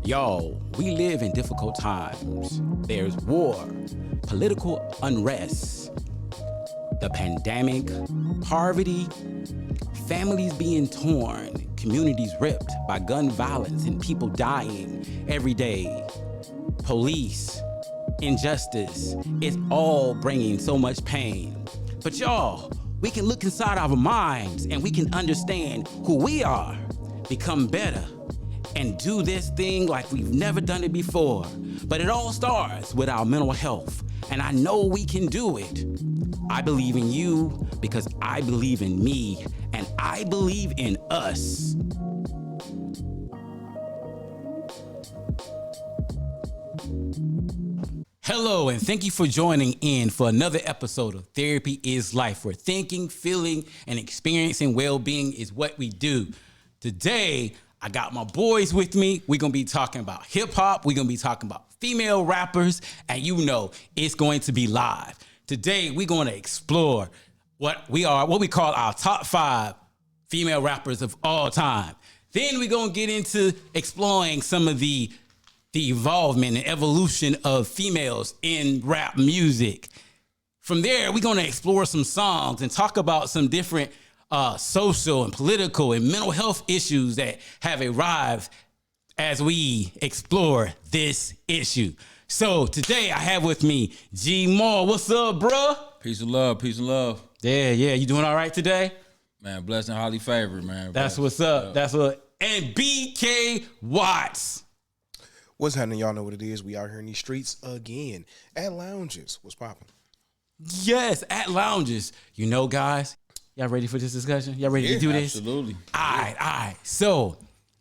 Y'all, we live in difficult times. There's war, political unrest, the pandemic, poverty, families being torn, communities ripped by gun violence and people dying every day, police, injustice. It's all bringing so much pain. But y'all, we can look inside our minds and we can understand who we are, become better, and do this thing like we've never done it before. But it all starts with our mental health, and I know we can do it. I believe in you because I believe in me, and I believe in us. Hello, and thank you for joining in for another episode of Therapy is Life, where thinking, feeling, and experiencing well-being is what we do. Today, I got my boys with me. We're going to be talking about hip-hop. We're going to be talking about female rappers, and you know it's going to be live. Today, we're going to explore what we call our top 5 female rappers of all time. Then we're going to get into exploring some of the evolvement and evolution of females in rap music. From there, we're going to explore some songs and talk about some different social and political and mental health issues that have arrived as we explore this issue. So today I have with me G Moore. What's up, bruh? Peace and love, peace and love. Yeah. You doing all right today? Man, blessed and highly favored, man. That's what's up. That's what. And BK Watts. What's happening? Y'all know what it is. We out here in these streets again at lounges. What's popping? Yes, at lounges. You know, guys, y'all ready for this discussion? Y'all ready to do this? Absolutely. All right. So,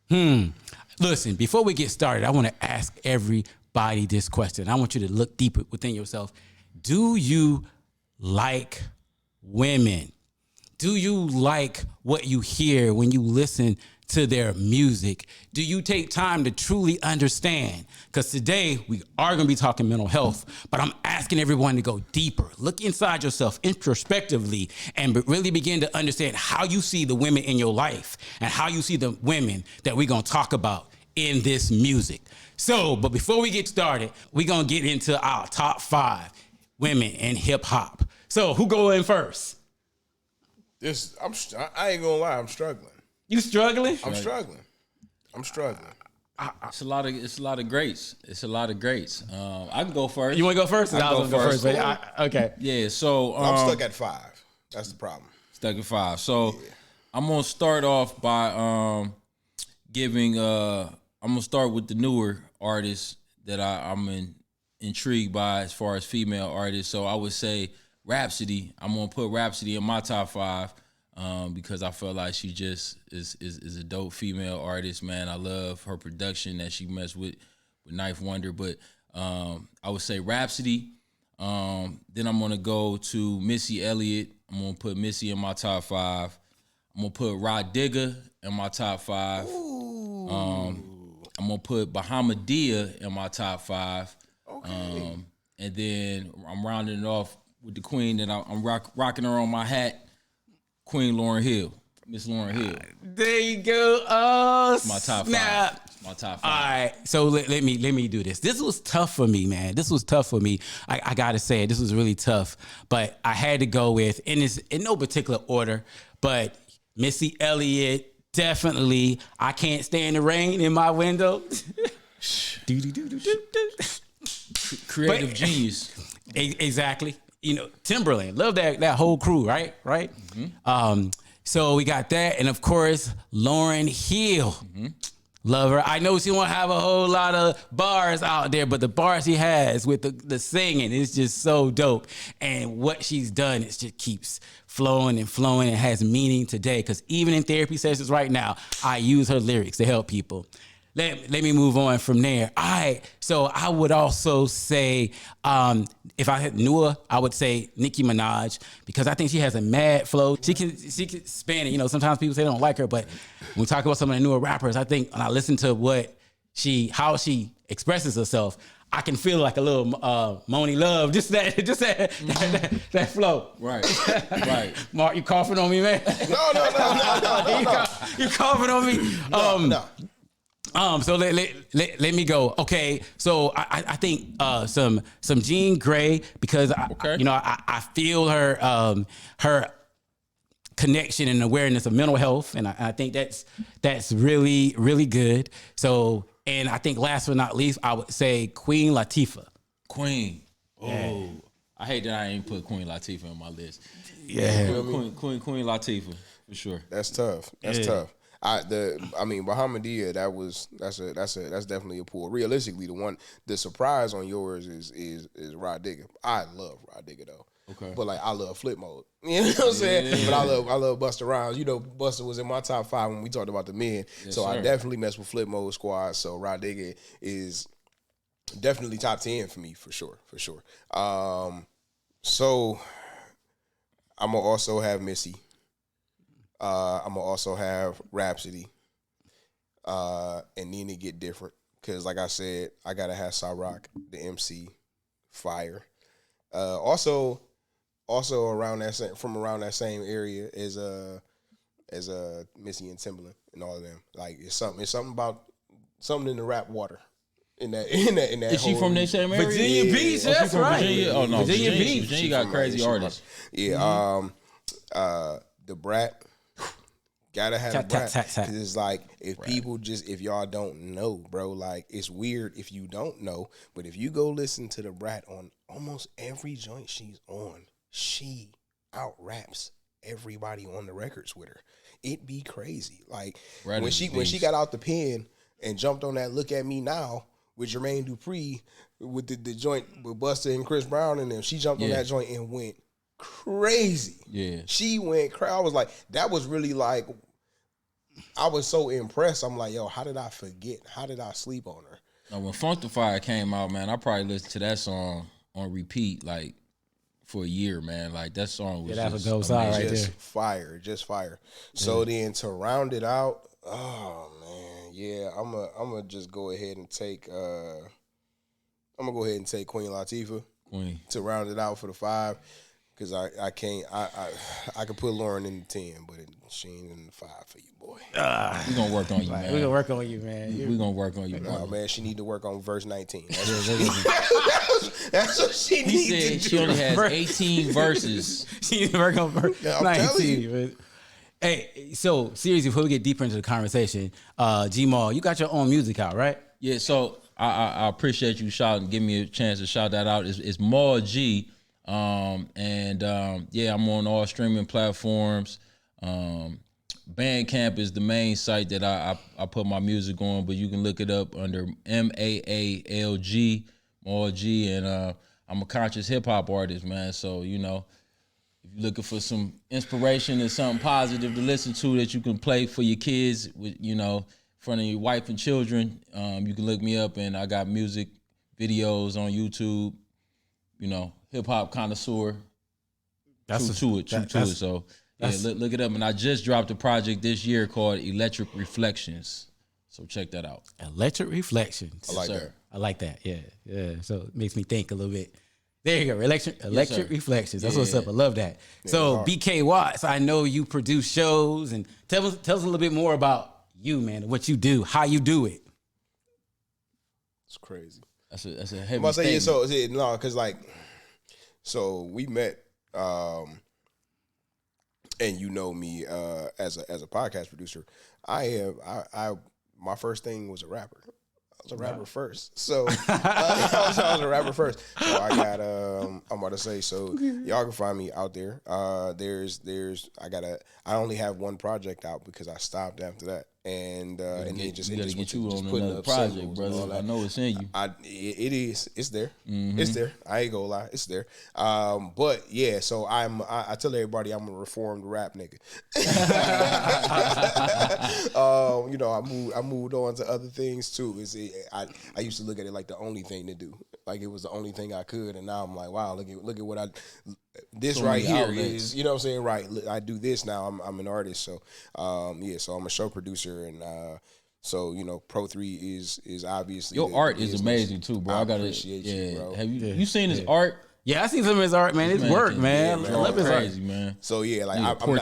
listen, before we get started, I want to ask everybody this question. I want you to look deeper within yourself. Do you like women? Do you like what you hear when you listen to their music? Do you take time to truly understand? Because today we are going to be talking mental health, but I'm asking everyone to go deeper. Look inside yourself introspectively and really begin to understand how you see the women in your life and how you see the women that we're going to talk about in this music. So, but before we get started, we're going to get into our top 5 women in hip hop. So who go in first? I ain't gonna lie, I'm struggling. You struggling? I'm struggling. It's a lot of greats. I can go first. You want to go first? I can go first. Okay. Yeah. So I'm stuck at 5. That's the problem. Stuck at 5. So I'm gonna start off by giving. I'm gonna start with the newer artists that I'm intrigued by as far as female artists. So I would say Rhapsody. I'm gonna put Rhapsody in my top 5. Because I feel like she just is a dope female artist, man. I love her production that she messed with Knife Wonder. But I would say Rhapsody. Then I'm gonna go to Missy Elliott. I'm gonna put Missy in my top 5. I'm gonna put Rod Digger in my top 5. I'm gonna put Bahamadia in my top 5. Okay. And then I'm rounding it off with the queen that I'm rocking her on my hat. Queen Lauryn Hill, Miss Lauryn Hill. There you go. Oh, my top 5. My top 5. All right, so let me do this. This was tough for me, man. This was tough for me. I gotta say it. This was really tough. But I had to go with, and it's in no particular order, but Missy Elliott, definitely. I Can't Stand the Rain in my window. Creative genius. Exactly. You know, Timberland, love that whole crew, right? Mm-hmm. So we got that, and of course, Lauryn Hill. Mm-hmm. Love her. I know she won't have a whole lot of bars out there, but the bars she has with the singing is just so dope. And what she's done, it just keeps flowing and has meaning today. Because even in therapy sessions right now, I use her lyrics to help people. Let me move on from there. All right, so I would also say, if I had newer, I would say Nicki Minaj, because I think she has a mad flow. She can span it. You know, sometimes people say they don't like her, but when we talk about some of the newer rappers, I think when I listen to how she expresses herself, I can feel like a little Moni Love, just that flow. Right. Mark, you coughing on me, man? No. You coughing on me? No. So let me go. Okay, so I think some Jean Grey because I feel her connection and awareness of mental health, and I think that's really really good. So, and I think last but not least, I would say Queen Latifah. Queen. Oh, I hate that I ain't put Queen Latifah on my list. Yeah, Queen Latifah for sure. That's tough. That's tough. Bahamadia, that's definitely a pull. Realistically, the surprise on yours is Rod Digger. I love Rod Digger though. Okay. But like I love Flip Mode. You know what I'm saying? But I love Busta Rhymes. You know, Busta was in my top 5 when we talked about the men. Yes, so sir. I definitely mess with Flip Mode Squad. So Rod Digger is definitely top 10 for me for sure. So I'm gonna also have Missy. I'm gonna also have Rhapsody. And then it get different. Cause like I said, I gotta have Cyrock, the MC, Fire. Also around that same area is Missy and Timbaland and all of them. Like it's something about something in the rap water. In that Is she from that same area? Virginia Beach, that's right. Virginia? Oh no, Virginia Beach. Virginia got crazy artists. Yeah. The Brat. Gotta have the Brat. Cause it's like if y'all don't know, bro, like it's weird if you don't know, but if you go listen to the Brat on almost every joint she's on, she out raps everybody on the records with her. It be crazy. Like when she got out the pen and jumped on that Look At Me Now with Jermaine Dupri with the joint with Busta and Chris Brown and them, she jumped on that joint and went crazy. Yeah. She went crazy. I was like, that was really like, I was so impressed. I'm like, yo, how did I forget? How did I sleep on her? Now, when Funkdafied came out, man, I probably listened to that song on repeat, like, for a year, man. Like, that song was just amazing. Just fire. So then to round it out, oh, man, yeah, I'm gonna just go ahead and take, Queen Latifah. Queen. To round it out for the 5. Because I can't, I could put Lauren in the 10, but she ain't in the 5 for you, boy. We're going to work on you, man. We're going to work on you, man. We're going to work on you, man. No, man, she need to work on verse 19. That's what she needs to do. He said she only has 18 verses. She needs to work on verse 19. Man. Hey, so seriously, before we get deeper into the conversation, G-Mal, you got your own music out, right? Yeah, so I appreciate you giving me a chance to shout that out. It's Maul G. I'm on all streaming platforms. Bandcamp is the main site that I put my music on, but you can look it up under MAALG, Maul G, and I'm a conscious hip hop artist, man. So, you know, if you're looking for some inspiration and something positive to listen to that you can play for your kids, with, you know, in front of your wife and children, you can look me up, and I got music videos on YouTube, you know, hip hop connoisseur. True to it. So yeah, look it up. And I just dropped a project this year called Electric Reflections. So check that out. Electric Reflections. I like that. Yeah. So it makes me think a little bit. There you go. Electric Reflections. That's what's up. I love that. Yeah, so BK Watts, I know you produce shows, and tell us a little bit more about you, man, what you do, how you do it. It's crazy. That's a heavy statement. Because like, so we met, and you know me as a podcast producer. My first thing was a rapper. I was a rapper first. So I was a rapper first. So I got I'm about to say, so y'all can find me out there. I only have one project out because I stopped after that. And then just get you on another project, brother. I know it's in you. It is. It's there. Mm-hmm. It's there. I ain't gonna lie. It's there. But yeah. So I tell everybody I'm a reformed rap nigga. You know, I moved on to other things too. I used to look at it like the only thing to do. Like it was the only thing I could, and now I'm like, wow, look at what this so right here outlets. Is, you know what I'm saying? Right. I do this now. I'm an artist. So so I'm a show producer, and so you know, Pro 3 is obviously your art is amazing too, bro. I gotta appreciate you, bro. Have you seen his art? Yeah, I seen some of his art, man. It's work, man. I love his crazy, art, man. So yeah, like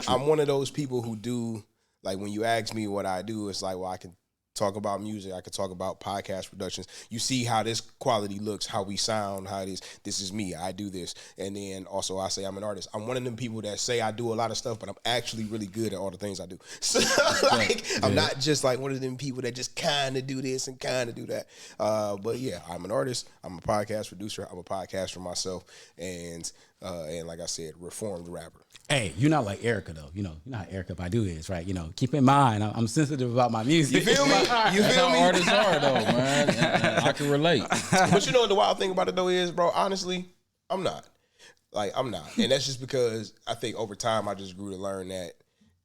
I'm one of those people who do like when you ask me what I do, it's like, well, I can talk about music. I could talk about podcast productions. You see how this quality looks, how we sound, how it is. This is me. I do this. And then also I say I'm an artist. I'm one of them people that say I do a lot of stuff, but I'm actually really good at all the things I do. So like, I'm not just like one of them people that just kind of do this and kind of do that. But yeah, I'm an artist. I'm a podcast producer. I'm a podcaster myself. And like I said, reformed rapper. Hey, you're not like Erica though. You know, you're not Erica Badu is, right? You know, keep in mind, I'm sensitive about my music. You feel me? That's how artists are though, man. And I can relate. But you know what the wild thing about it though is, bro, honestly, I'm not. I'm not. And that's just because I think over time I just grew to learn that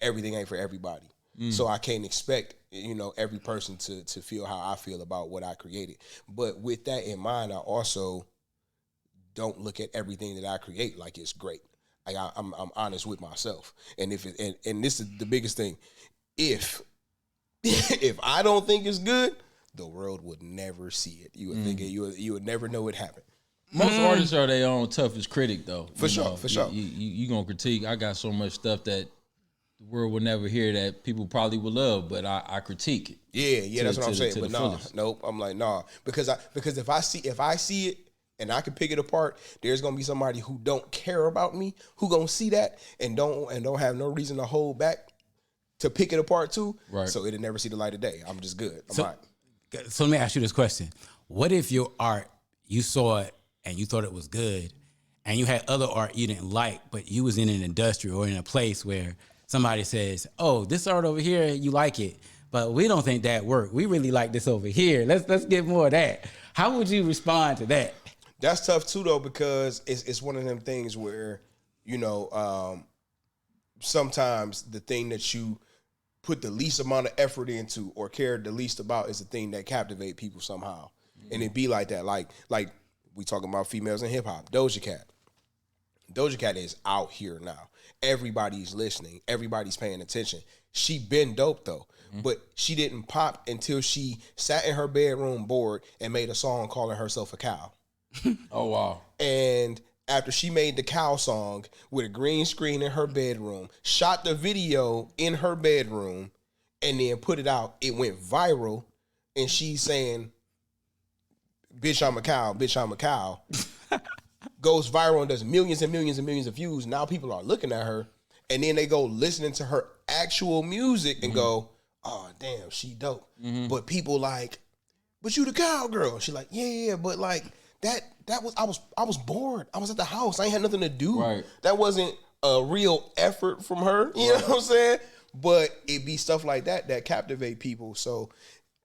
everything ain't for everybody. So I can't expect, you know, every person to feel how I feel about what I created. But with that in mind, I also don't look at everything that I create like it's great. I'm honest with myself, and and this is the biggest thing. If I don't think it's good, the world would never see it. You would think it. You would never know it happened. Most artists are their own toughest critic, though. For sure. You gonna critique. I got so much stuff that the world will never hear that people probably would love, but I critique it. Yeah, that's what I'm saying. But nope. I'm like, nah, because if I see it. And I can pick it apart. There's gonna be somebody who don't care about me, who gonna see that and don't have no reason to hold back to pick it apart too. Right. So it'll never see the light of day. I'm just good. I'm all right. So let me ask you this question: what if your art, you saw it and you thought it was good, and you had other art you didn't like, but you was in an industry or in a place where somebody says, "Oh, this art over here, you like it, but we don't think that worked. We really like this over here. Let's get more of that." How would you respond to that? That's tough too, though, because it's one of them things where, you know, sometimes the thing that you put the least amount of effort into or care the least about is the thing that captivate people somehow. And it be like that. Like we talking about females in hip hop. Doja Cat is out here now. Everybody's listening. Everybody's paying attention. She been dope though. But she didn't pop until she sat in her bedroom bored and made a song calling herself a cow. Oh wow. And after she made the cow song with a green screen in her bedroom, shot the video in her bedroom, and then put it out, it went viral. And she's saying, "Bitch, I'm a cow, bitch, I'm a cow." Goes viral and does millions and millions and millions of views. Now people are looking at her, and then they go listening to her actual music and go, "Oh damn, she dope." But people like, "But you the cowgirl." She like, yeah, but like that was I was bored. I was at the house. I ain't had nothing to do. Right. That wasn't a real effort from her. You know what I'm saying? But it be stuff like that captivate people. So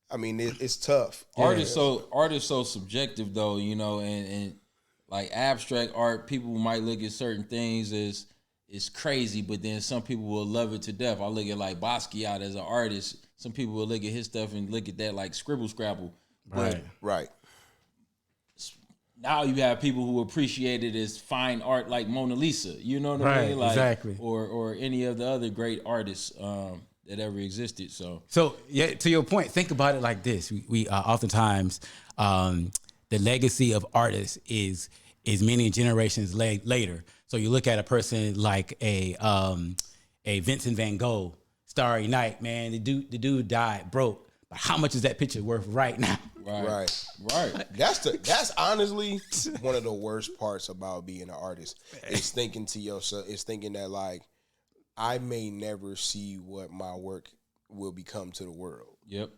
I mean, it's tough. Art is so subjective though, you know, and like abstract art, people might look at certain things as it's crazy, but then some people will love it to death. I look at like Basquiat as an artist. Some people will look at his stuff and look at that like scribble scrabble. Right. Now you have people who appreciate it as fine art like Mona Lisa. You know what I mean? Like, exactly. Or any of the other great artists that ever existed. So yeah, to your point, think about it like this. We oftentimes the legacy of artists is many generations later. So you look at a person like a Vincent Van Gogh, Starry Night, man, the dude died broke. But how much is that picture worth right now? Right. That's honestly one of the worst parts about being an artist. Is thinking to yourself, is thinking that like I may never see what my work will become to the world. Yep.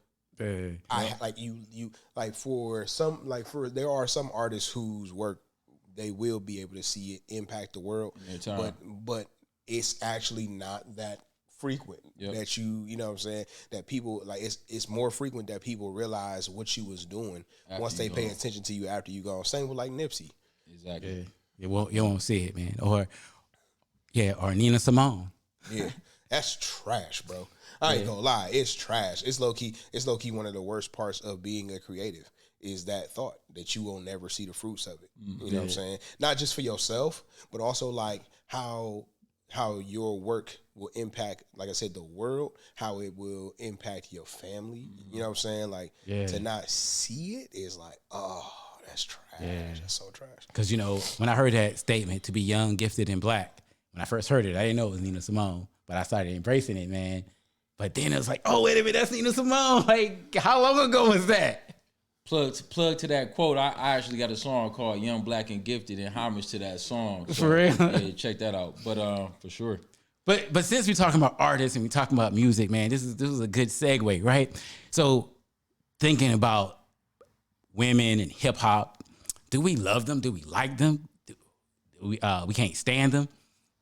I like you like for there are some artists whose work they will be able to see it impact the world, but it's actually not that frequent that you know what I'm saying, that people like it's more frequent that people realize what you was doing after once they pay attention to you after you gone. Same with like Nipsey. Exactly. Yeah. You won't see it, man. Or Nina Simone. Yeah. That's trash, bro. I ain't gonna lie, it's trash. It's low key one of the worst parts of being a creative is that thought that you will never see the fruits of it. You know what I'm saying? Not just for yourself, but also like how your work will impact, like I said, the world, how it will impact your family. You know what I'm saying? Like to not see it is like, oh, that's trash. Yeah. That's so trash. Because, you know, when I heard that statement, to be young, gifted, and black, when I first heard it, I didn't know it was Nina Simone, but I started embracing it, man. But then it was like, oh, wait a minute, that's Nina Simone. Like, how long ago was that? Plug to that quote. I actually got a song called "Young, Black, and Gifted" in homage to that song. So, for real? Yeah, check that out. But for sure. But since we're talking about artists and we're talking about music, man, this is a good segue, right? So thinking about women and hip hop, do we love them? Do we like them? We can't stand them?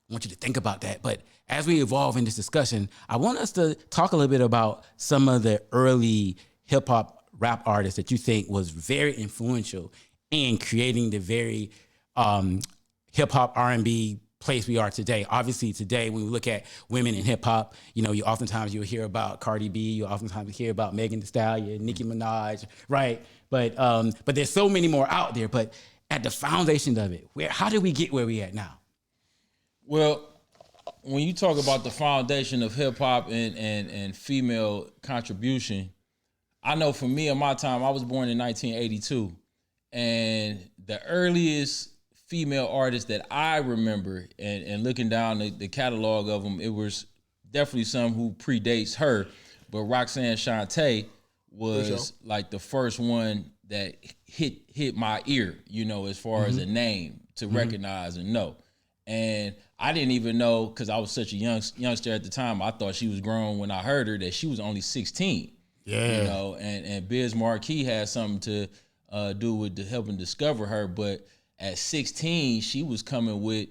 I want you to think about that. But as we evolve in this discussion, I want us to talk a little bit about some of the early hip hop rap artists that you think was very influential in creating the very hip hop R&B place we are today. Obviously, today when we look at women in hip hop, you oftentimes you'll hear about Cardi B, you oftentimes hear about Megan Thee Stallion, Nicki Minaj, right? But there's so many more out there. But at the foundation of it, how did we get where we at now? Well, when you talk about the foundation of hip hop and female contribution, I know for me in my time, I was born in 1982, and the earliest female artists that I remember, and looking down the catalog of them, it was definitely some who predates her, but Roxanne Shante was like the first one that hit my ear, as far as a name to recognize and know. And I didn't even know, because I was such a youngster at the time, I thought she was grown when I heard her, that she was only 16. Yeah. And Biz Markie had something to do with helping discover her. But at 16, she was coming with,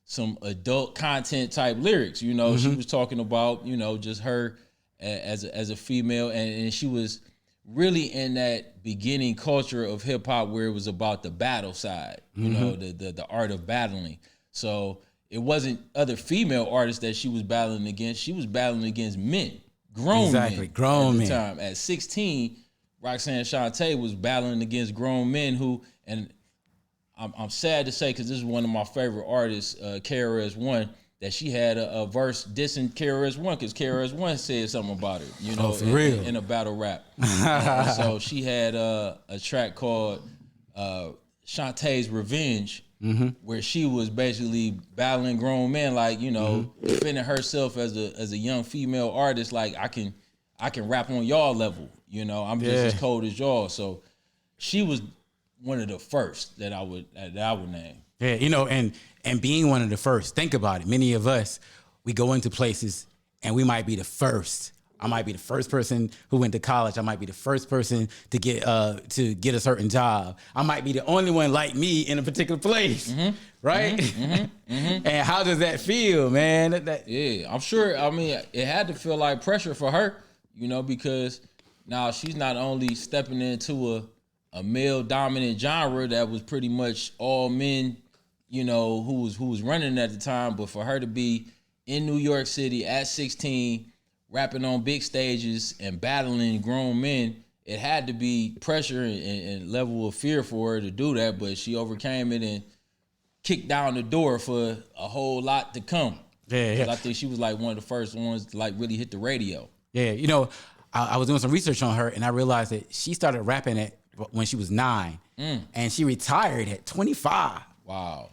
some adult content type lyrics. She was talking about, just her as a female. And she was really in that beginning culture of hip hop where it was about the battle side, the art of battling. So it wasn't other female artists that she was battling against. She was battling against men. Grown men at the time. At 16, Roxanne Shante was battling against grown men who, and I'm sad to say, because this is one of my favorite artists, KRS-One, that she had a verse dissing KRS-One, because KRS-One said something about her, in a battle rap. So she had a track called Shantae's Revenge, where she was basically battling grown men, like, defending herself as a young female artist, like, I can rap on y'all level, I'm just as cold as y'all. So she was one of the first that I would name. Yeah, and being one of the first, think about it. Many of us, we go into places and we might be the first. I might be the first person who went to college. I might be the first person to get a certain job. I might be the only one like me in a particular place, right? And how does that feel, man? Yeah, I'm sure. I mean, it had to feel like pressure for her, because now she's not only stepping into a male dominant genre that was pretty much all men, who was running at the time, but for her to be in New York City at 16, rapping on big stages and battling grown men, it had to be pressure and level of fear for her to do that, but she overcame it and kicked down the door for a whole lot to come. Yeah. I think she was like one of the first ones to like really hit the radio. Yeah, I was doing some research on her and I realized that she started rapping when she was 9 and she retired at 25. Wow.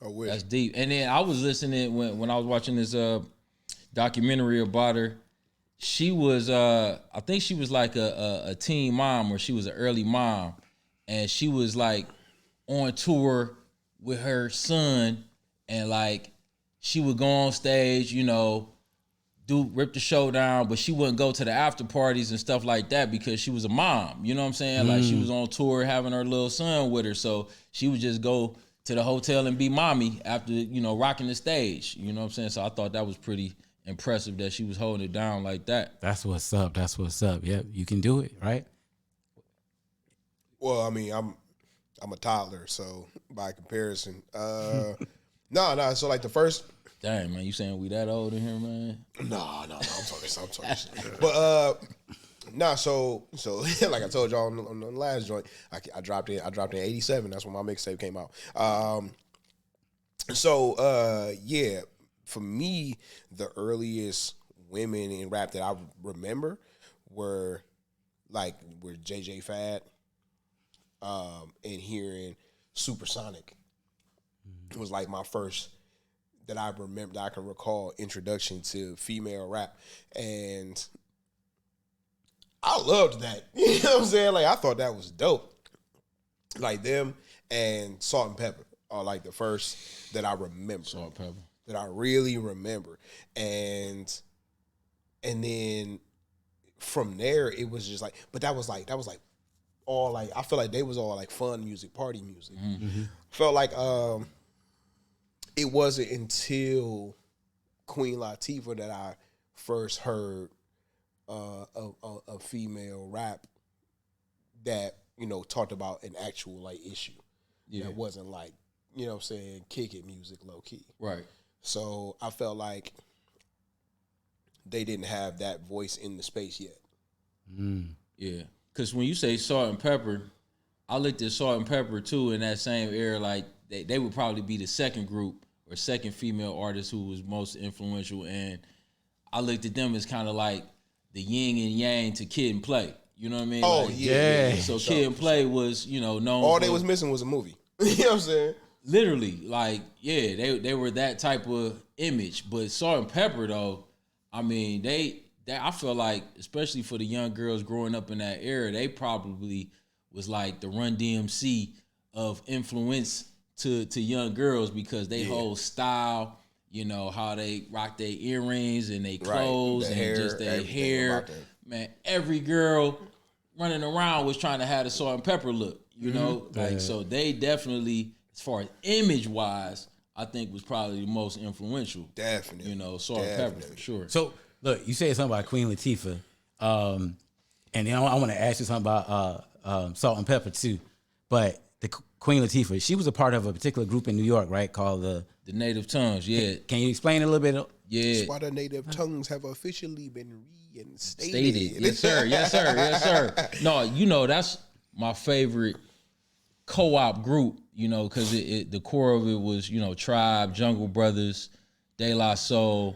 I wish. That's deep. And then I was listening when I was watching this documentary about her. She was, I think she was like a teen mom, or she was an early mom, and she was like on tour with her son, and like she would go on stage, rip the show down, but she wouldn't go to the after parties and stuff like that because she was a mom. You know what I'm saying? Like she was on tour having her little son with her, so she would just go to the hotel and be mommy after, rocking the stage. You know what I'm saying? So I thought that was pretty impressive that she was holding it down like that. That's what's up. Yep, you can do it, right? Well, I mean, I'm a toddler, so by comparison, no. So like the first. Dang, man, you saying we that old in here, man? No, I'm talking shit. But so like I told y'all on the last joint, I dropped in 87. That's when my mixtape came out. Yeah, for me, the earliest women in rap that I remember were JJ Fad, and hearing Supersonic was like my first. that I remember, that I can recall, introduction to female rap, and I loved that. You know what I'm saying? Like, I thought that was dope. Like, them and Salt and Pepper are like the first that I remember. Salt and Pepper. That I really remember. And then from there, it was just like, but that was like all like, I feel like they was all like fun music, party music. Mm-hmm. Felt like it wasn't until Queen Latifah that I first heard a female rap that, you know, talked about an actual like issue. Yeah. That wasn't like, you know what I'm saying, kick it music low key. Right. So I felt like they didn't have that voice in the space yet. Yeah. Because when you say Salt and Pepper, I looked at Salt and Pepper too in that same era. Like they would probably be the second group or second female artist who was most influential. And I looked at them as kind of like the yin and yang to Kid and Play. You know what I mean? Oh, like, yeah. So Kid and Play was, you know, known all for, they was missing was a movie. You know what I'm saying? Literally, like, yeah, they were that type of image. But Salt and Pepper, though, I mean, they I feel like, especially for the young girls growing up in that era, they probably was like the Run DMC of influence to young girls because they whole style, you know, how they rock their earrings and their clothes and hair, just their hair. Man, every girl running around was trying to have the Salt and Pepper look, you know? Like, so they definitely, as far as image-wise, I think was probably the most influential. Definitely. You know, Salt and Pepper for sure. So, look, you said something about Queen Latifah, and then I want to ask you something about Salt and Pepper too. But the Queen Latifah, she was a part of a particular group in New York, right? Called the Native Tongues. Yeah. Can you explain a little bit? Yeah. That's why the native tongues have officially been reinstated. Yes, sir. Yes, sir. Yes, sir. No, you know, that's my favorite co-op group, you know, because the core of it was, you know, Tribe, Jungle Brothers, De La Soul,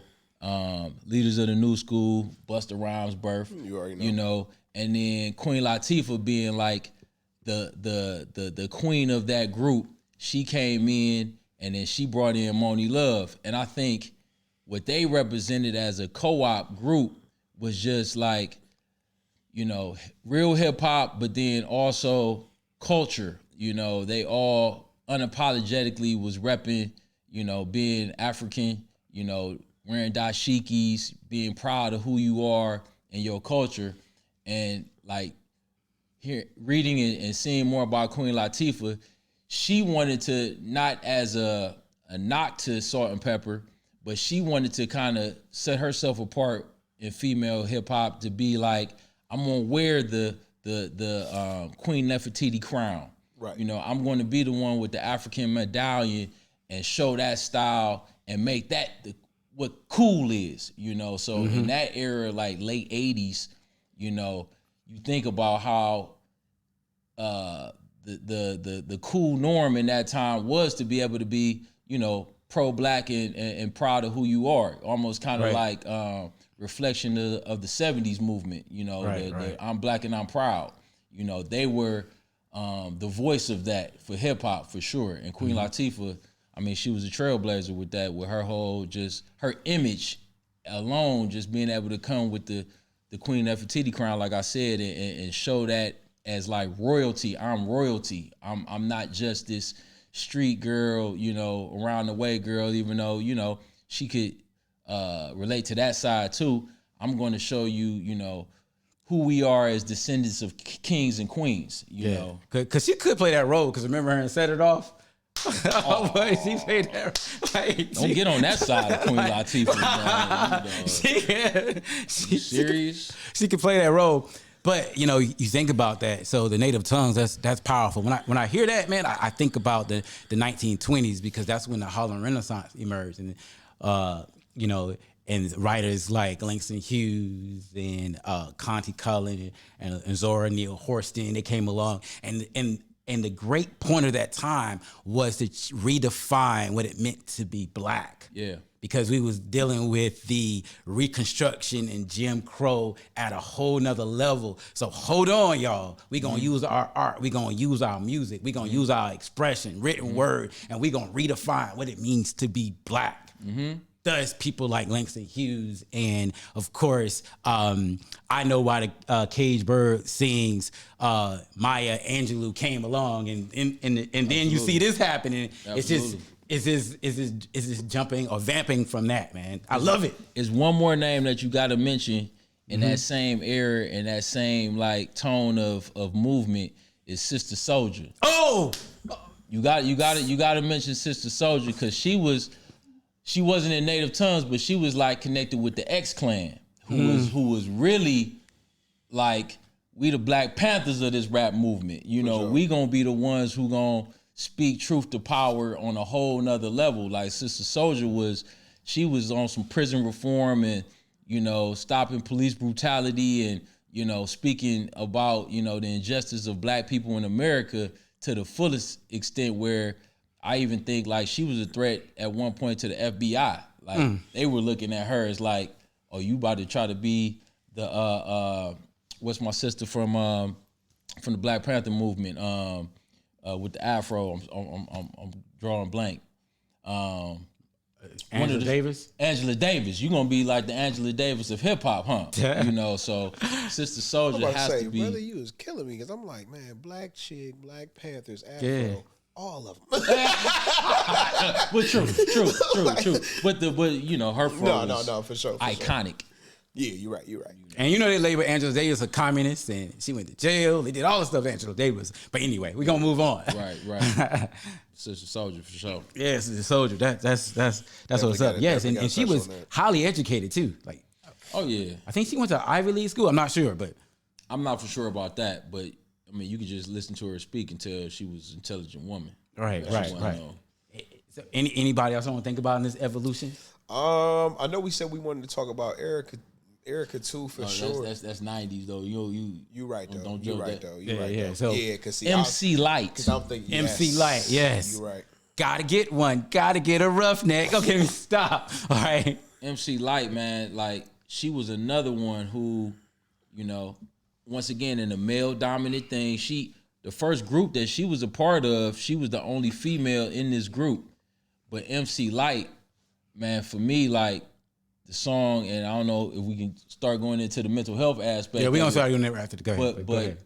Leaders of the New School, Busta Rhymes' birth. You already know. You know, and then Queen Latifah being like the queen of that group. She came in and then she brought in Moni Love. And I think what they represented as a co-op group was just like, you know, real hip hop, but then also culture. You know, they all unapologetically was repping, you know, being African, you know, wearing dashikis, being proud of who you are and your culture. And like here reading and seeing more about Queen Latifah, she wanted to, not as a knock to Salt and Pepper, but she wanted to kind of set herself apart in female hip hop to be like, I'm gonna wear the Queen Nefertiti crown. Right. You know, I'm going to be the one with the African medallion and show that style and make that what cool is. You know, so in that era, like late '80s, you know, you think about how the cool norm in that time was to be able to be, you know, pro-black and proud of who you are, almost kind of like reflection of the 70s movement, you know, the I'm black and I'm proud. You know, they were the voice of that for hip hop for sure. And Queen Latifah, I mean, she was a trailblazer with that, with her whole, just her image alone, just being able to come with the Queen Nefertiti crown, like I said, and show that as like royalty. I'm royalty. I'm not just this street girl, you know, around the way girl, even though, you know, she could relate to that side too. I'm going to show you, you know, who we are as descendants of kings and queens, you know. Because she could play that role, because remember her and Set It Off? But she played that. Like, don't get on that side of Queen Latifah. You serious? She could play that role. But, you know, you think about that. So the native tongues, that's powerful. When I hear that, man, I think about the 1920s, because that's when the Harlem Renaissance emerged. And, you know, and writers like Langston Hughes and Conte Cullen and Zora Neale Hurston, they came along. And the great point of that time was to redefine what it meant to be black. Yeah. Because we was dealing with the Reconstruction and Jim Crow at a whole nother level. So hold on, y'all. We gonna use our art. We gonna use our music. We gonna use our expression, written word, and we gonna redefine what it means to be black. Thus, people like Langston Hughes, and of course, I know why the Cage Bird sings. Maya Angelou came along, and then you see this happening. Absolutely. It's just jumping or vamping from that, man. I love it. It's one more name that you got to mention in that same era and that same like tone of movement is Sister Soldier. Oh, you got to mention Sister Soldier because she wasn't in native tongues, but she was like connected with the X Clan, who was really like we the Black Panthers of this rap movement. You know, we gonna be the ones who gonna speak truth to power on a whole nother level. Like Sister Soldier was on some prison reform and, you know, stopping police brutality and, you know, speaking about, you know, the injustice of Black people in America to the fullest extent where I even think like she was a threat at one point to the FBI. Like they were looking at her as like, oh, you about to try to be the what's my sister from the Black Panther movement with the afro. I'm drawing blank. Angela Davis. Angela Davis. You're gonna be like the Angela Davis of hip hop, huh? You know, so Sister Soldier has to be. Brother, you was killing me because I'm like, man, Black chick, Black Panthers, afro. All of them. But true. But you know, her flow no, for sure. Iconic. Yeah, you're right. And you know they labeled Angela Davis a communist, and she went to jail. They did all the stuff Angela Davis. But anyway, we're gonna move on. Right. Sister Soldier for sure. Yes, the soldier. That's what's up. Yes, and she was highly educated too. Like, oh yeah. I think she went to Ivy League school. I'm not sure, but I'm not for sure about that. But I mean, you could just listen to her speak and tell she was an intelligent woman. Right. So anybody else want to think about in this evolution? I know we said we wanted to talk about Erica too for sure. That's 90s though. You right though. Don't you joke right that. though. You right though. So yeah, because MC Light. Because I'm thinking MC Light. Yes. You right. Gotta get one. Gotta get a roughneck. Okay, stop. All right. MC Light, man, like she was another one who, you know, once again in the male dominant thing. The first group that she was a part of, she was the only female in this group. But MC Light, man, for me, like the song, and I don't know if we can start going into the mental health aspect. Yeah, we're gonna start doing that after the go. But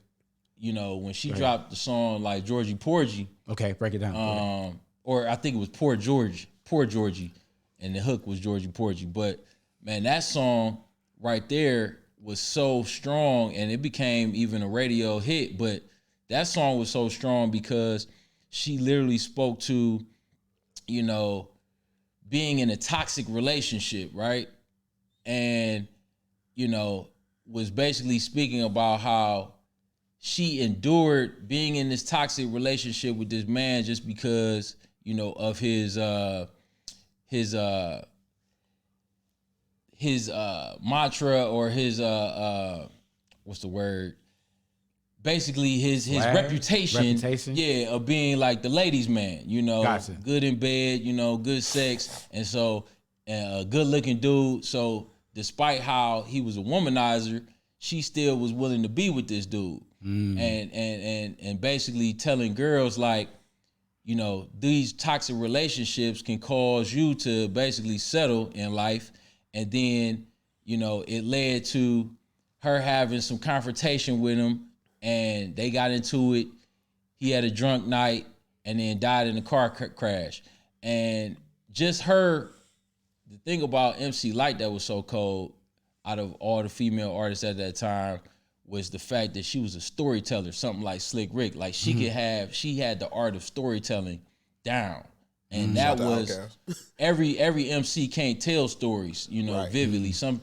you know, when she dropped the song like Georgie Porgy. Okay, break it down. Or I think it was Poor Georgie, and the hook was Georgie Porgy. But man, that song right there was so strong, and it became even a radio hit. But that song was so strong because she literally spoke to, you know, being in a toxic relationship, right? And, you know, was basically speaking about how she endured being in this toxic relationship with this man just because, you know, of his mantra or his what's the word? Basically his reputation, yeah, of being like the ladies' man, you know, good in bed, you know, good sex, and so a good looking dude. So despite how he was a womanizer, she still was willing to be with this dude, and basically telling girls like, you know, these toxic relationships can cause you to basically settle in life, and then, you know, it led to her having some confrontation with him. And they got into it. He had a drunk night and then died in a car crash. And just the thing about MC Light that was so cold out of all the female artists at that time was the fact that she was a storyteller, something like Slick Rick. Like she had the art of storytelling down. And that was every MC can't tell stories, you know, vividly. Some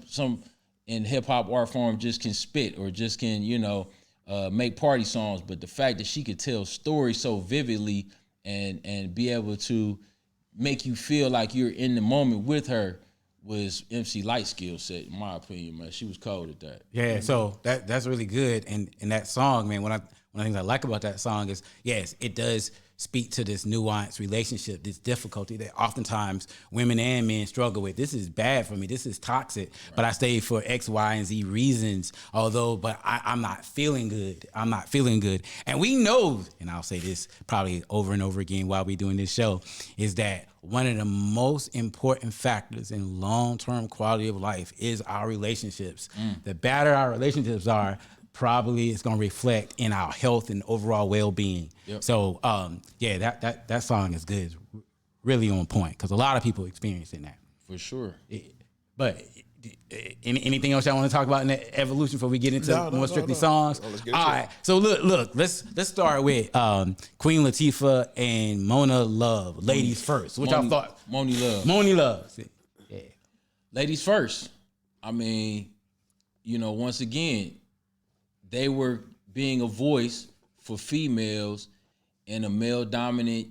in hip hop art form just can spit or just can, you know, make party songs, but the fact that she could tell stories so vividly and be able to make you feel like you're in the moment with her was MC Light's skill set, in my opinion, man. She was cold at that. Yeah, so that's really good. And that song, man, one of the things I like about that song is, yes, it does speak to this nuanced relationship, this difficulty that oftentimes women and men struggle with. This is bad for me. This is toxic, but I stay for X, Y, and Z reasons. But I'm not feeling good. I'm not feeling good. And we know, and I'll say this probably over and over again while we're doing this show, is that one of the most important factors in long-term quality of life is our relationships. The better our relationships are, probably it's going to reflect in our health and overall well-being. Yep. So, that song is good. It's really on point because a lot of people experiencing that. For sure. But anything else y'all want to talk about in that evolution before we get into more strictly songs? No, let's get all right. So look. Let's start with Queen Latifah and Mona Love. Ladies first. What y'all thought? Moni Love. Moni Love. Yeah. Ladies first. I mean, once again, they were being a voice for females in a male-dominant,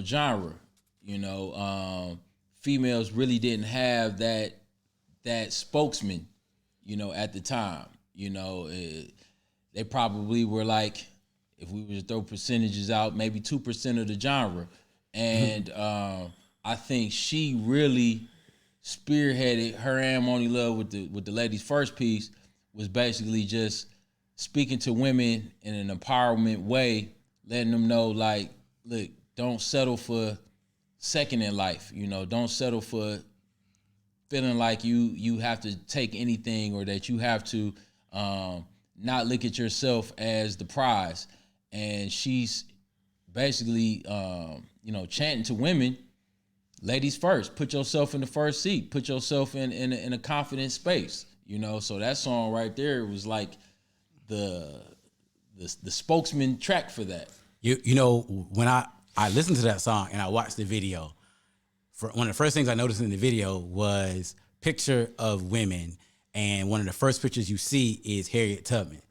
genre. Females really didn't have that spokesman, at the time. They probably were like, if we were to throw percentages out, maybe 2% of the genre. And I think she really spearheaded her and Moni Love with the Ladies First piece was basically just speaking to women in an empowerment way, letting them know, like, look, don't settle for second in life. Don't settle for feeling like you have to take anything or that you have to not look at yourself as the prize. And she's basically, chanting to women, ladies first, put yourself in the first seat, put yourself in a confident space, So that song right there was like the spokesman track for that. When I listened to that song and I watched the video, one of the first things I noticed in the video was picture of women, and one of the first pictures you see is Harriet Tubman.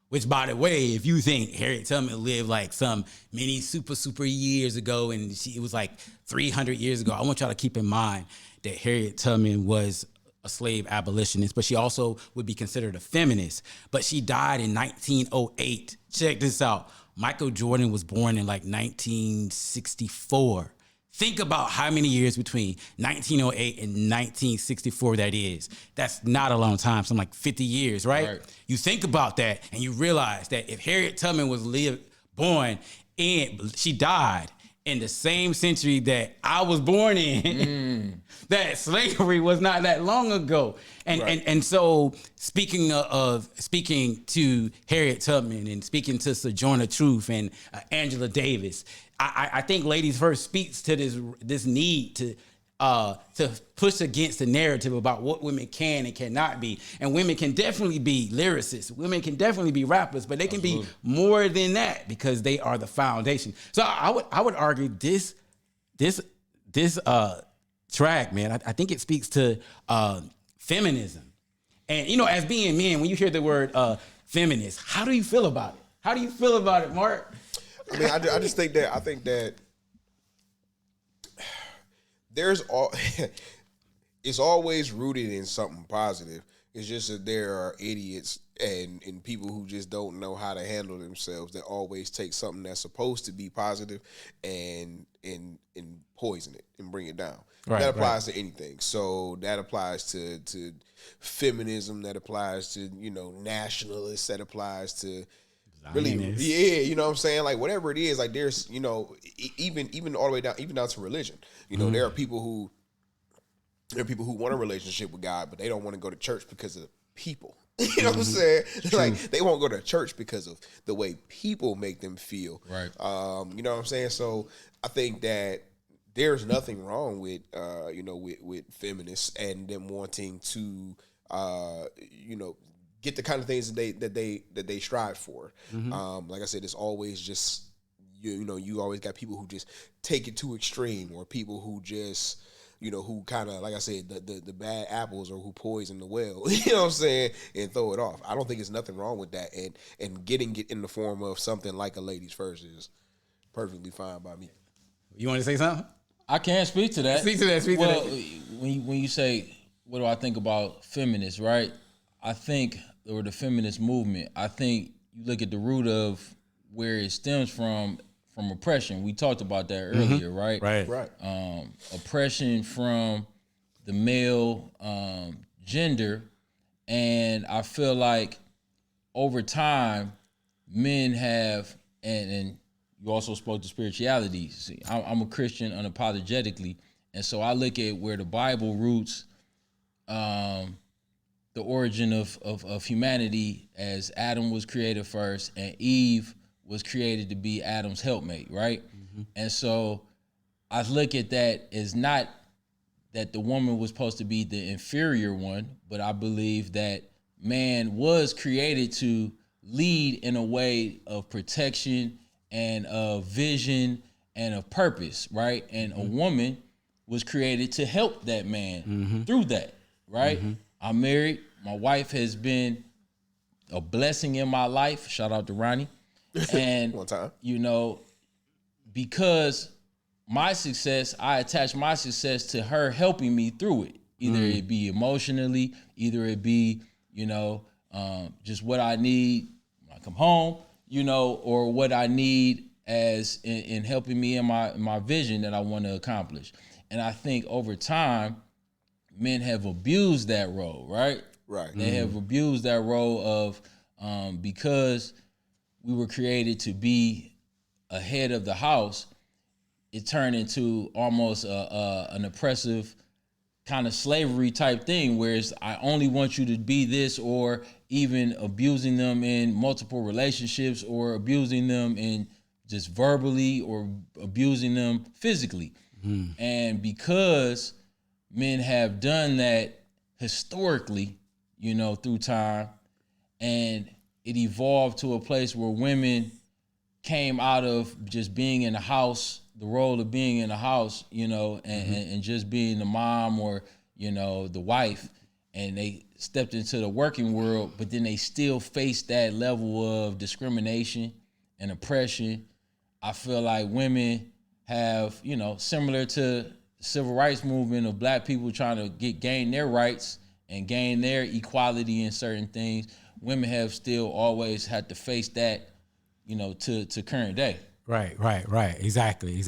Which, by the way, if you think Harriet Tubman lived like some many super years ago, and it was like 300 years ago, I want y'all to keep in mind that Harriet Tubman was a slave abolitionist, but she also would be considered a feminist. But she died in 1908. Check this out. Michael Jordan was born in like 1964. Think about how many years between 1908 and 1964 that is. That's not a long time, something like 50 years, right? You think about that and you realize that if Harriet Tubman was born and she died in the same century that I was born in, that slavery was not that long ago. And so speaking to Harriet Tubman and speaking to Sojourner Truth and Angela Davis, I think Ladies First speaks to this need to push against the narrative about what women can and cannot be. And women can definitely be lyricists. Women can definitely be rappers, but they can be more than that because they are the foundation. So I would argue this track, man, I think it speaks to feminism. And as being men, when you hear the word feminist, how do you feel about it? How do you feel about it, Mark? I mean, I just think that it's always rooted in something positive. It's just that there are idiots and people who just don't know how to handle themselves that always take something that's supposed to be positive and poison it and bring it down. That applies to anything. So that applies to feminism, that applies to, nationalists, that applies to really, you know what I'm saying? Like whatever it is, like there's, even all the way down, even down to religion. There are people who want a relationship with God, but they don't want to go to church because of people. You know what I'm saying? Like they won't go to church because of the way people make them feel. Right. You know what I'm saying? So I think that there's nothing wrong with with feminists and them wanting to get the kind of things that they strive for. Like I said, it's always just you always got people who just take it too extreme, or people who just who kind of, like I said, the bad apples, or who poison the well, you know what I'm saying, and throw it off. I don't think there's nothing wrong with that, and getting it in the form of something like a Ladies First is perfectly fine by me. You want to say something? I can't speak to that. Speak to that. When you say, what do I think about feminists, right? I think, or the feminist movement, I think you look at the root of where it stems from from oppression. We talked about that earlier, right? Right. Oppression from the male gender, and I feel like over time, men have, and you also spoke to spirituality. See, I'm a Christian unapologetically, and so I look at where the Bible roots the origin of humanity as Adam was created first and Eve was created to be Adam's helpmate, right? And so I look at that as not that the woman was supposed to be the inferior one, but I believe that man was created to lead in a way of protection and of vision and of purpose, right? And a woman was created to help that man through that, right? I'm married. My wife has been a blessing in my life. Shout out to Ronnie. And One time. you know, because my success, I attach my success to her helping me through it. Either it be emotionally, either it be, you know, just what I need when I come home, you know, or what I need as in helping me in my vision that I want to accomplish. And I think over time, men have abused that role, right? Right. They have abused that role of because we were created to be a head of the house, it turned into almost an oppressive kind of slavery type thing, whereas I only want you to be this, or even abusing them in multiple relationships, or abusing them in just verbally, or abusing them physically. And because men have done that historically, you know, through time, and it evolved to a place where women came out of just being in the house, the role of being in the house, you know, and just being the mom or, you know, the wife, and they stepped into the working world, but then they still faced that level of discrimination and oppression. I feel like women have, you know, similar to the civil rights movement of black people trying to gain their rights and gain their equality in certain things, women have still always had to face that, you know, to current day. Right. Exactly.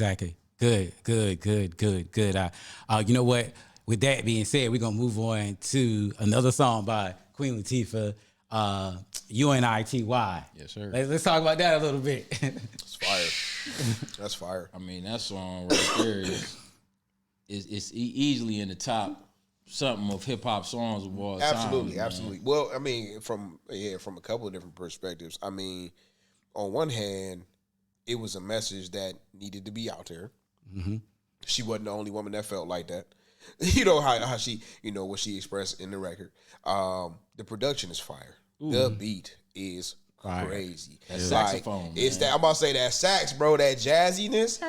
Good. You know what? With that being said, we're gonna move on to another song by Queen Latifah, U.N.I.T.Y. Yes, sir. Let's talk about that a little bit. It's fire. That's fire. I mean, that song right there is easily in the top something of hip hop songs of all time. Absolutely. Well, I mean, from a couple of different perspectives. I mean, on one hand, it was a message that needed to be out there. She wasn't the only woman that felt like that. You know how she, you know, what she expressed in the record. The production is fire. The beat is crazy. That saxophone, it's that I'm about to say that sax, bro. That jazziness.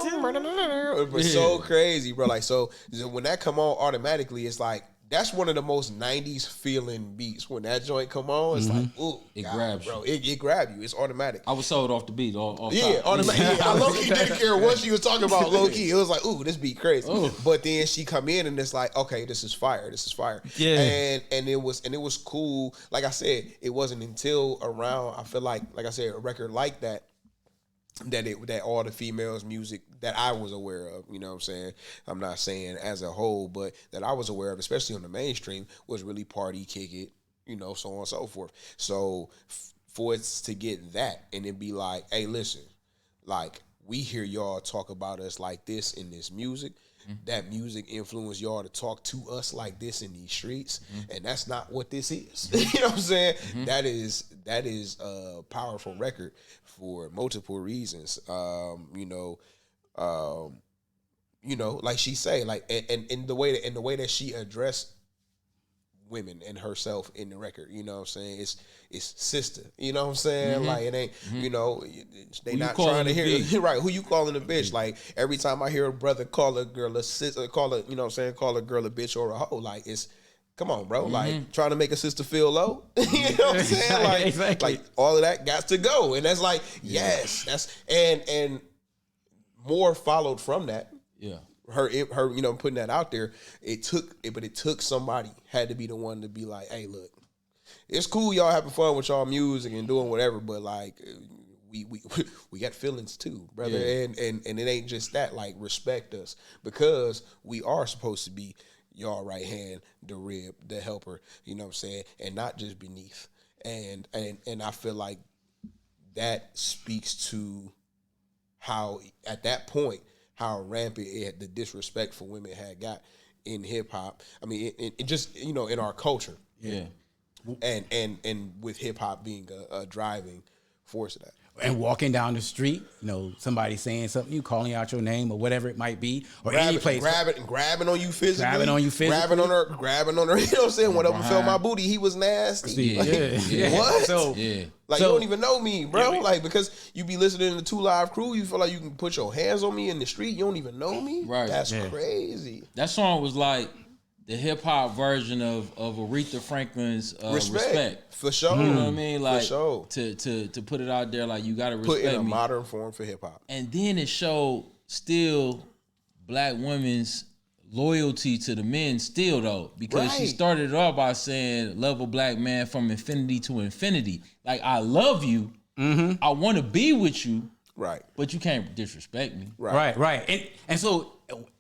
It was so crazy, bro. Like, so when that come on automatically, it's like that's one of the most 90s feeling beats. When that joint come on, it's like, ooh, It grabs bro. you. It grab you. It's automatic. I was sold off the beat. Off Yeah, top. automatic. Yeah, I low-key didn't care what she was talking about, low-key. It was like, ooh, this beat crazy. Ooh. But then she come in and it's like, okay, this is fire. Yeah. And it was cool. Like I said, it wasn't until around, I feel like I said, a record like that all the females music that I was aware of, you know what I'm saying? I'm not saying as a whole, but that I was aware of, especially on the mainstream, was really Party, Kick It, you know, so on and so forth. So for it to get that and then be like, hey, listen, like, we hear y'all talk about us like this in this music. That music influenced y'all to talk to us like this in these streets, and that's not what this is. You know what I'm saying? That is a powerful record for multiple reasons. You know, like she say, like, and the way that she addressed women and herself in the record, you know what I'm saying? It's sister, you know what I'm saying? Like, it ain't, you know, they not trying to hear right. Who you calling a bitch? Like, every time I hear a brother call a girl a sister, call a, you know what I'm saying, call a girl a bitch or a hoe, like, it's, come on, bro. Like, trying to make a sister feel low. You know what I'm saying? Like, Exactly. like all of that got to go. And that's like, yes, that's and more followed from that. Yeah. Her, you know, putting that out there, it took somebody, had to be the one to be like, hey, look, it's cool y'all having fun with y'all music and doing whatever, but like, we got feelings too, brother, and it ain't just that. Like, respect us, because we are supposed to be y'all right hand, the rib, the helper. You know what I'm saying, and not just beneath. And I feel like that speaks to how at that point how rampant the disrespect for women had got in hip hop. I mean, it just, you know, in our culture. Yeah. And with hip hop being a driving force of that. And walking down the street, you know, somebody saying something, you calling out your name or whatever it might be, or any place. Grabbing on you physically. Grabbing on you physically. Grabbing on her. You know what I'm saying? One of them felt my booty. He was nasty. Yeah. What? So, like, you don't even know me, bro. Like, because you be listening to 2 Live Crew, you feel like you can put your hands on me in the street. You don't even know me. Right. That's crazy. That song was like the hip hop version of Aretha Franklin's Respect. For sure. You know what I mean? Like, for sure. To put it out there, like, you gotta respect Put in a me. modern form for hip hop. And then it showed still black women's loyalty to the men still, though, because she started it off by saying, love a black man from infinity to infinity. Like, I love you. Mm-hmm. I want to be with you. Right. But you can't disrespect me. Right. And so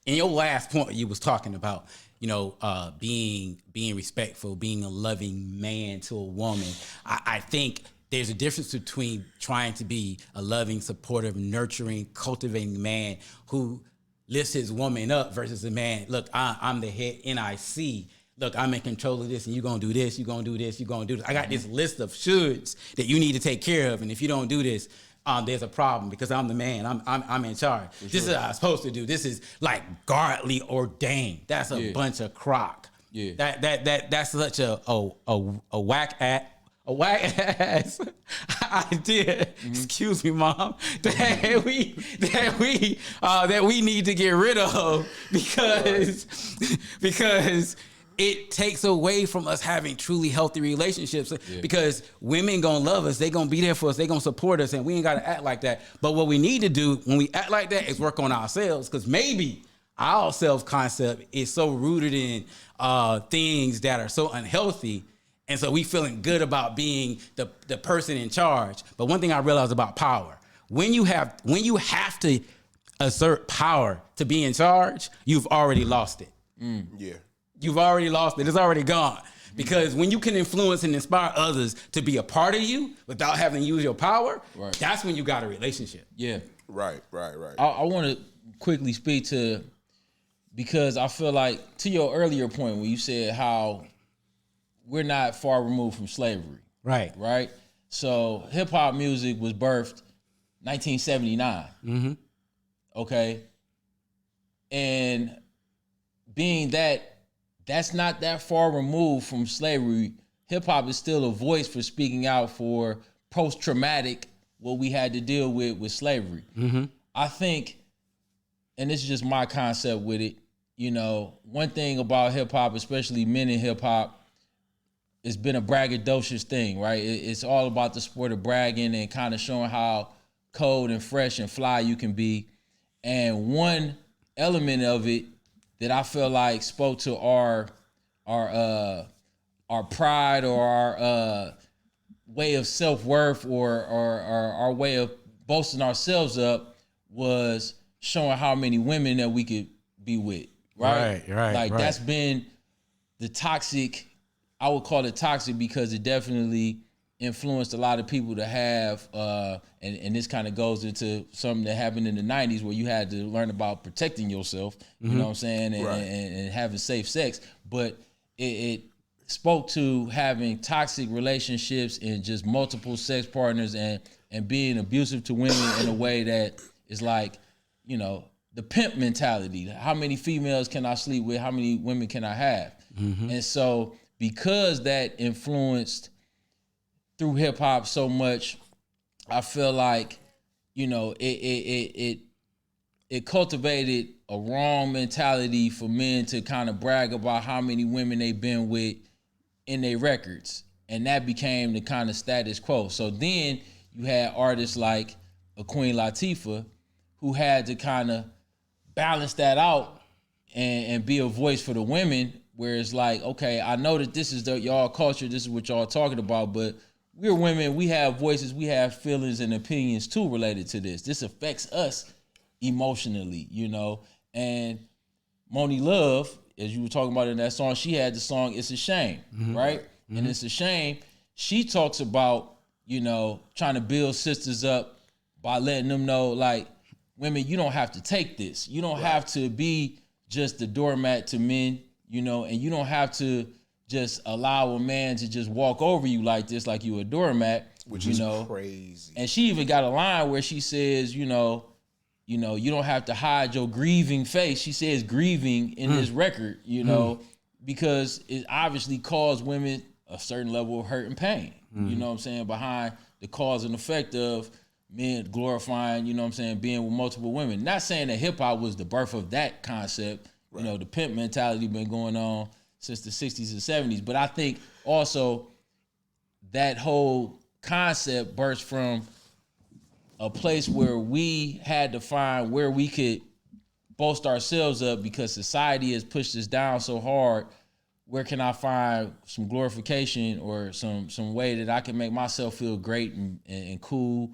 in your last point you was talking about, you know, being respectful, being a loving man to a woman. I think there's a difference between trying to be a loving, supportive, nurturing, cultivating man who lifts his woman up versus a man, look, I'm the head N.I.C. Look, I'm in control of this, and you're going to do this, you're going to do this, you're going to do this. I got this list of shoulds that you need to take care of, and if you don't do this, there's a problem because I'm the man. I'm in charge. This is what I'm supposed to do. This is like godly ordained. That's a bunch of crock. Yeah. That's such a whack ass idea. Excuse me, Mom. That we need to get rid of because it takes away from us having truly healthy relationships, because women gonna love us, they gonna be there for us, they gonna support us, and we ain't gotta act like that. But what we need to do when we act like that is work on ourselves, because maybe our self-concept is so rooted in things that are so unhealthy, and so we feeling good about being the person in charge. But one thing I realized about power, when you have to assert power to be in charge, you've already lost it. Yeah. You've already lost it. It's already gone. Because when you can influence and inspire others to be a part of you without having to use your power, that's when you got a relationship. Yeah. Right. I want to quickly speak to, because I feel like, to your earlier point when you said how we're not far removed from slavery. Right? So hip-hop music was birthed 1979. Mm-hmm. Okay? And being that's not that far removed from slavery, hip-hop is still a voice for speaking out for post-traumatic, what we had to deal with slavery. Mm-hmm. I think, and this is just my concept with it, you know, one thing about hip-hop, especially men in hip-hop, it's been a braggadocious thing, right? It's all about the sport of bragging and kind of showing how cold and fresh and fly you can be. And one element of it that I feel like spoke to our pride or our way of self-worth or our way of boasting ourselves up was showing how many women that we could be with, right? Like, that's been the toxic, I would call it toxic, because it definitely influenced a lot of people to have, and this kind of goes into something that happened in the 90s where you had to learn about protecting yourself, you know what I'm saying, and having safe sex. But it spoke to having toxic relationships and just multiple sex partners and being abusive to women in a way that is like, you know, the pimp mentality. How many females can I sleep with? How many women can I have? Mm-hmm. And so because that influenced through hip hop so much, I feel like, you know, it cultivated a wrong mentality for men to kind of brag about how many women they've been with in their records. And that became the kind of status quo. So then you had artists like a Queen Latifah who had to kind of balance that out and be a voice for the women, where it's like, okay, I know that this is y'all culture, this is what y'all talking about, but we're women, we have voices, we have feelings and opinions too related to this. This affects us emotionally, you know. And Moni Love, as you were talking about in that song, she had the song It's a Shame, right? And It's a Shame, she talks about, you know, trying to build sisters up by letting them know, like, women, you don't have to take this. You don't have to be just the doormat to men, you know, and you don't have to just allow a man to just walk over you like this, like you a doormat, which you is know, crazy. And she even got a line where she says, you know, you don't have to hide your grieving face. She says grieving in this record, you know, because it obviously caused women a certain level of hurt and pain. You know what I'm saying? Behind the cause and effect of men glorifying, you know what I'm saying, being with multiple women. Not saying that hip hop was the birth of that concept. You know, the pimp mentality been going on since the 60s and 70s. But I think also that whole concept burst from a place where we had to find where we could boast ourselves up because society has pushed us down so hard. Where can I find some glorification or some way that I can make myself feel great and cool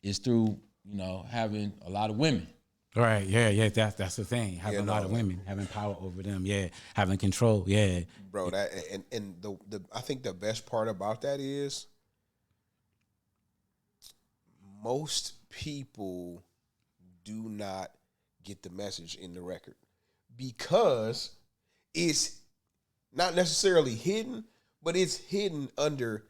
is through, you know, having a lot of women. Right, yeah, that's the thing. Having a lot of women, having power over them, having control, bro. That and the I think the best part about that is most people do not get the message in the record because it's not necessarily hidden, but it's hidden under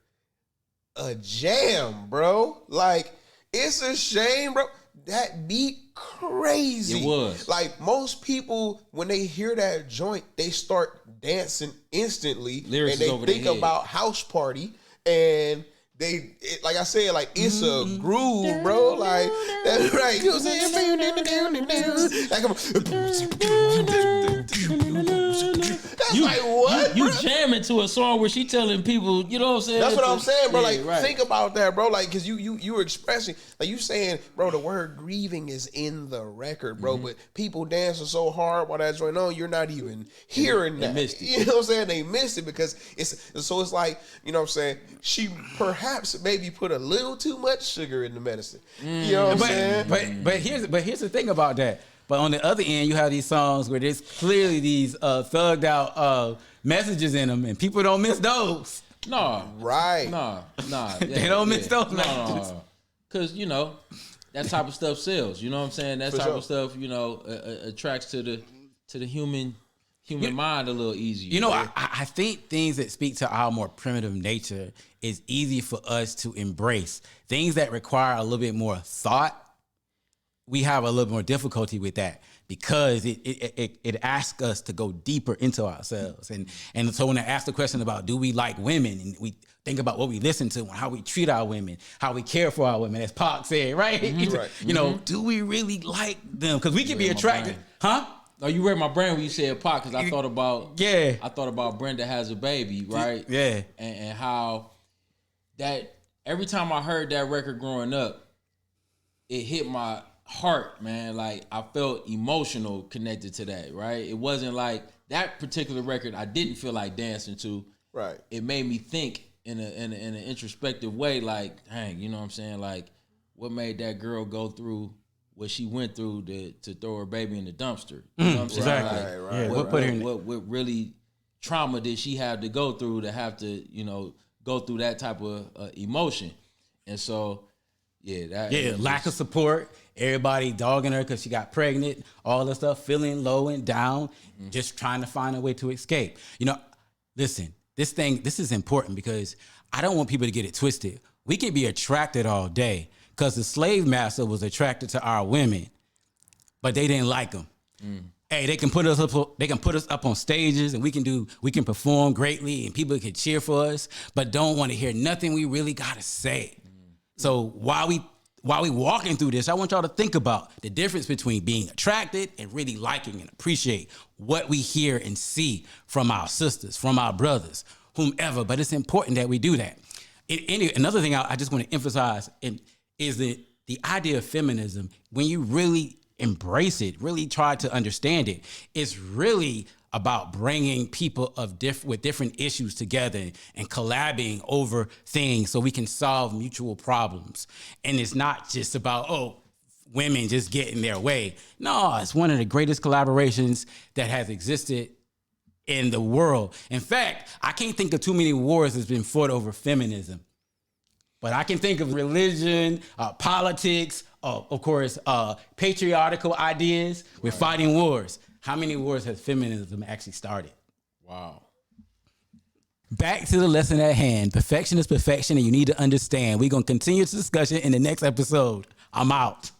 a jam, bro. Like, It's a Shame, bro. That beat crazy. It was. Like, most people, when they hear that joint, they start dancing instantly. Lyrics and they over think their head. about House Party. And like I said, like, it's a groove, bro. Like, that's right. You know what I'm saying? Like, what, you bro? jamming to a song where she telling people, you know what I'm saying? That's what I'm saying, bro. Yeah, Like, right. think about that, bro. Like, because you were expressing, like, you saying, bro, the word grieving is in the record, bro. But people dancing so hard while that's going on, you're not even hearing that. missed it. You know what I'm saying? They missed it because it's like, you know what I'm saying? She perhaps maybe put a little too much sugar in the medicine. You know what I'm saying? But here's the thing about that. But on the other end, you have these songs where there's clearly these thugged out messages in them, and people don't miss those. No. Right. Nah. They don't miss those messages. Because, you know, that type of stuff sells. You know what I'm saying? That For type sure. of stuff, you know, attracts to the human mind a little easier. You know, I think things that speak to our more primitive nature is easy for us to embrace. Things that require a little bit more thought, we have a little more difficulty with that because it asks us to go deeper into ourselves. And so when I ask the question about do we like women, and we think about what we listen to and how we treat our women, how we care for our women, as Pac said, right? You know, do we really like them? Because we can be attracted, huh? Oh, you read my brain when you said Pac, because I thought about Brenda Has a Baby, right? Yeah. And how that every time I heard that record growing up, it hit my heart, man. Like, I felt emotional connected to that, right? It wasn't like that particular record I didn't feel like dancing to. Right. It made me think in an introspective way, like, dang, you know what I'm saying? Like, what made that girl go through what she went through to throw her baby in the dumpster? You know what I'm saying? Exactly. Like, Right. Yeah, what really trauma did she have to go through to have to, you know, go through that type of emotion? And so, lack of support, everybody dogging her because she got pregnant, all that stuff, feeling low and down, just trying to find a way to escape. You know, listen, this is important because I don't want people to get it twisted. We can be attracted all day because the slave master was attracted to our women, but they didn't like them. Hey, they can put us up on stages and we can perform greatly and people can cheer for us, but don't want to hear nothing we really gotta say. So while we walking through this, I want y'all to think about the difference between being attracted and really liking and appreciate what we hear and see from our sisters, from our brothers, whomever. But it's important that we do that. Another thing I just want to emphasize is the idea of feminism. When you really embrace it, really try to understand it, it's really about bringing people with different issues together and collabing over things so we can solve mutual problems. And it's not just about, women just getting their way. No, it's one of the greatest collaborations that has existed in the world. In fact, I can't think of too many wars that's been fought over feminism. But I can think of religion, politics, of course, patriarchal ideas. We're fighting wars. How many wars has feminism actually started? Wow. Back to the lesson at hand. Perfection is perfection, and you need to understand. We're going to continue this discussion in the next episode. I'm out.